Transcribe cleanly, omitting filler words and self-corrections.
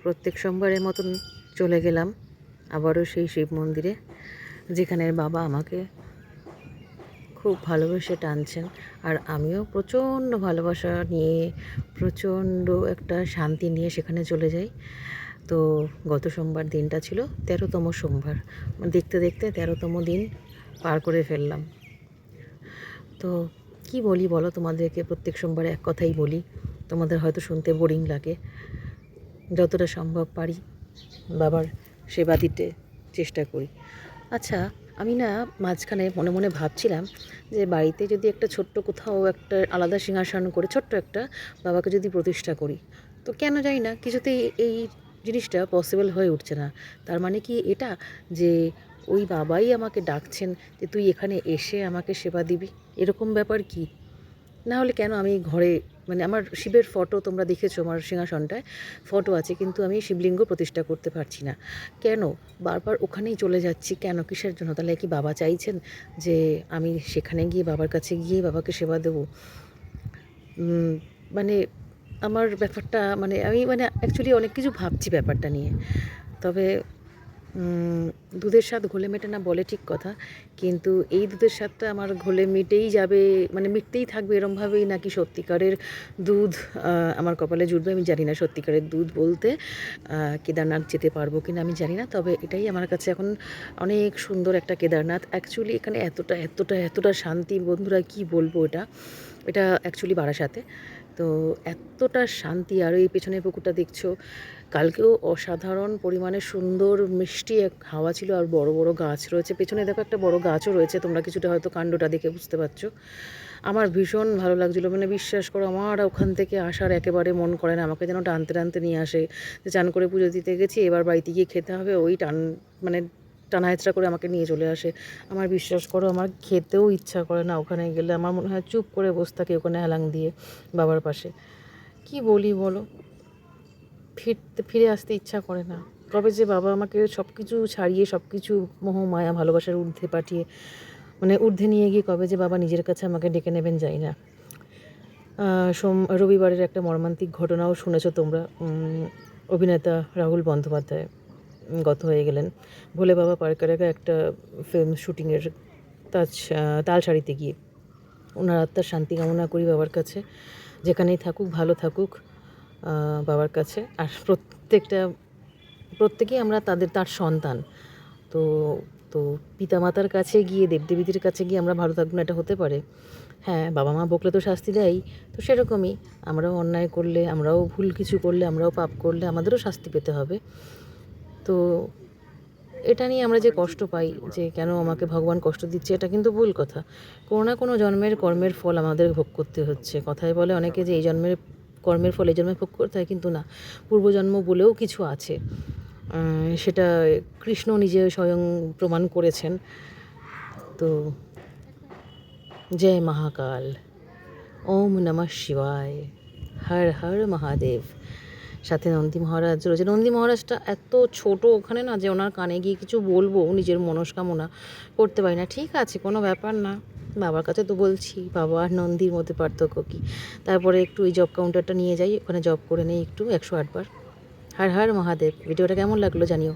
প্রত্যেক সোমবারের মতন চলে গেলাম আবারও সেই শিব মন্দিরে, যেখানে বাবা আমাকে খুব ভালোবেসে টানছেন। আর আমিও প্রচণ্ড ভালোবাসা নিয়ে, প্রচণ্ড একটা শান্তি নিয়ে সেখানে চলে যাই। তো গত সোমবার দিনটা ছিল 13তম সোমবার, দেখতে দেখতে 13তম দিন পার করে ফেললাম। তো কি বলি বলো তোমাদেরকে, প্রত্যেক সোমবারে এক কথাই বলি, তোমাদের হয়তো শুনতে বোরিং লাগে। যতটা সম্ভব পারি বাবার সেবা দিতে চেষ্টা করি। আচ্ছা, আমি না মাঝখানে মনে মনে ভাবছিলাম যে বাড়িতে যদি একটা ছোট্ট কোথাও একটা আলাদা সিংহাসন করে ছোট্ট একটা বাবাকে যদি প্রতিষ্ঠা করি, তো কেন জানি না কিছুতেই এই জিনিসটা পসিবল হয়ে উঠছে না। তার মানে কি এটা যে ওই বাবাই আমাকে ডাকছেন যে তুই এখানে এসে আমাকে সেবা দিবি, এরকম ব্যাপার কি? না হলে কেন আমি ঘরে, মানে আমার শিবের ফটো তোমরা দেখেছো, আমার সিংহাসনটায় ফটো আছে, কিন্তু আমি শিবলিঙ্গ প্রতিষ্ঠা করতে পারছি না কেন? বারবার ওখানেই চলে যাচ্ছি কেন, কিসের জন্য? তাহলে কি বাবা চাইছেন যে আমি সেখানে গিয়ে বাবার কাছে গিয়ে বাবাকে সেবা দেবো? মানে আমার ব্যাপারটা, মানে আমি মানে অ্যাকচুয়ালি অনেক কিছু ভাবছি ব্যাপারটা নিয়ে। তবে দুধের স্বাদ ঘোলে মেটে না বলে ঠিক কথা, কিন্তু এই দুধের স্বাদটা আমার ঘোলে মিটেই যাবে, মানে মিটতেই থাকবে এরমভাবেই, নাকি সত্যিকারের দুধ আমার কপালে জুটবে আমি জানি না। সত্যিকারের দুধ বলতে কেদারনাথ যেতে পারবো কিনা আমি জানি না, তবে এটাই আমার কাছে এখন অনেক সুন্দর একটা কেদারনাথ। অ্যাকচুয়ালি এখানে এতটা এতটা এতটা শান্তি, বন্ধুরা কি বলবো, এটা অ্যাকচুয়ালি বারাসাতে। তো এতটা শান্তি, আর এই পেছনের পুকুরটা দেখছো, কালকেও অসাধারণ পরিমাণে সুন্দর মিষ্টি এক হাওয়া ছিল, আর বড় বড় গাছ রয়েছে। পেছনে দেখো একটা বড় গাছও রয়েছে, তোমরা কিছুটা হয়তো কাণ্ডটা দেখে বুঝতে পারছো। আমার ভীষণ ভালো লাগছিলো, মানে বিশ্বাস করো আমার ওখান থেকে আসার একেবারে মন করে না, আমাকে যেন টানতে টানতে নিয়ে আসে, যে চান করে পুজো দিতে গেছি, এবার বাড়িতে গিয়ে খেতে হবে, ওই মানে টানা হেঁচড়া করে আমাকে নিয়ে চলে আসে। আমার বিশ্বাস করো আমার খেতেও ইচ্ছা করে না ওখানে গেলে, আমার মনে হয় চুপ করে বসে থাকি ওখানে হেলাং দিয়ে বাবার পাশে। কি বলি বলো, ফিরে আসতে ইচ্ছা করে না। কবে যে বাবা আমাকে সব কিছু ছাড়িয়ে, সব কিছু মোহ মায়া ভালোবাসার ঊর্ধ্বে পাঠিয়ে, মানে ঊর্ধ্বে নিয়ে গিয়ে কবে যে বাবা নিজের কাছে আমাকে ডেকে নেবেন যাই না। রবিবারের একটা মর্মান্তিক ঘটনাও শুনেছো তোমরা। অভিনেতা রাহুল বন্দ্যোপাধ্যায় গত হয়ে গেলেন ভোলে বাবা পার্কারেগা একটা ফিল্ম শুটিংয়ের তালসারিতে গিয়ে। ওনার আত্মার শান্তি কামনা করি বাবার কাছে, যেখানেই থাকুক ভালো থাকুক বাবার কাছে। আর প্রত্যেকেই আমরা তার সন্তান। তো তো পিতামাতার কাছে গিয়ে, দেবদেবীদের কাছে গিয়ে আমরা ভালো থাকবো না, এটা হতে পারে? হ্যাঁ, বাবা মা বকলে তো শাস্তি দেয়ই, তো সেরকমই আমরাও অন্যায় করলে, আমরাও ভুল কিছু করলে, আমরাও পাপ করলে আমাদেরও শাস্তি পেতে হবে। তো এটা নিয়ে আমরা যে কষ্ট পাই, যে কেন আমাকে ভগবান কষ্ট দিচ্ছে, এটা কিন্তু ভুল কথা। কোনো না কোনো জন্মের কর্মের ফল আমাদের ভোগ করতে হচ্ছে। কথায় বলে অনেকে যে এই জন্মের কর্মের ফল এই জন্মে ভোগ করতে হয়, কিন্তু না, পূর্বজন্ম বলেও কিছু আছে। সেটা কৃষ্ণ নিজে স্বয়ং প্রমাণ করেছেন। তো জয় মহাকাল, ওম নমঃ শিবায়, হর হর মহাদেব। সাথে নন্দী মহারাজ রয়েছে। নন্দী মহারাজটা এত ছোট ওখানে না, যে ওনার কানে গিয়ে কিছু বলবো নিজের মনস্কামনা করতে পারি না। ঠিক আছে, কোনো ব্যাপার না, বাবার কাছে তো বলছি, বাবা আর নন্দীর মধ্যে পার্থক্য কী? তারপরে একটু ওই জব কাউন্টারটা নিয়ে যাই, ওখানে জব করে নেই একটু 108 বার। হর হর মহাদেব। ভিডিওটা কেমন লাগলো জানিও।